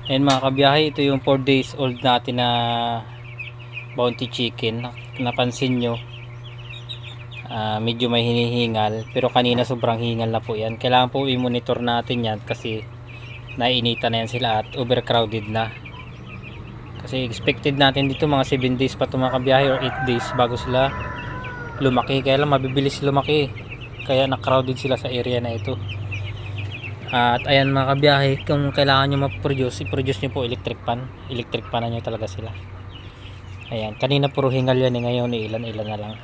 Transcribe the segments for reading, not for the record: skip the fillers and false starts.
Ayan mga kabiyahe, ito yung 4 days old natin na bounty chicken. Napansin nyo, medyo may hinihingal, pero kanina sobrang hingal na po yan. Kailangan po i-monitor natin yan kasi naiinitan na yan sila at overcrowded na. Kasi expected natin dito mga 7 days pa ito mga kabiyahe or 8 days bago sila lumaki. Kaya lang mabibilis lumaki, kaya na-crowded sila sa area na ito. At ayan mga kabiyahe, kung kailangan nyo mag-produce, i-produce nyo po electric pan. Electric pan na nyo talaga sila. Ayan, kanina puro hingal yan, ngayon ilan-ilan na lang.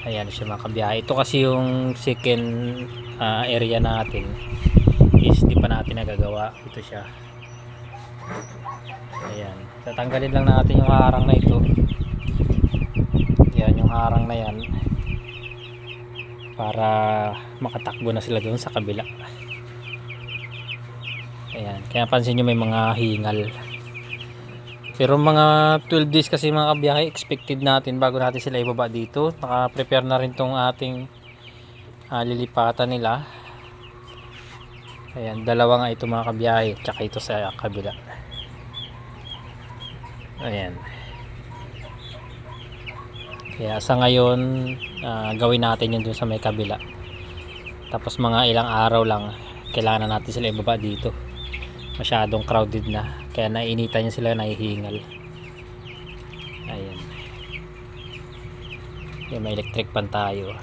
Ayan siya mga kabiyahe. Ito kasi yung second area natin is di pa natin nagagawa. Ito siya. Ayan, tatanggalin lang natin yung harang na ito. Ayan yung harang na yan, para makatakbo na sila doon sa kabila. Ayan, kaya pansin nyo may mga hingal. Pero mga 12 days kasi mga kabiyahe expected natin bago natin sila ibaba dito. Naka-prepare na rin tong ating lilipatan nila. Ayan, dalawa nga ito mga kabiyahe, tsaka ito sa kabila. Ayan. Kaya sa ngayon gawin natin yun dun sa may kabila. Tapos mga ilang araw lang kailangan na natin sila ibaba dito. Masyadong crowded na, kaya naiinitan niya sila, nahihingal. Ayan. May electric pan tayo.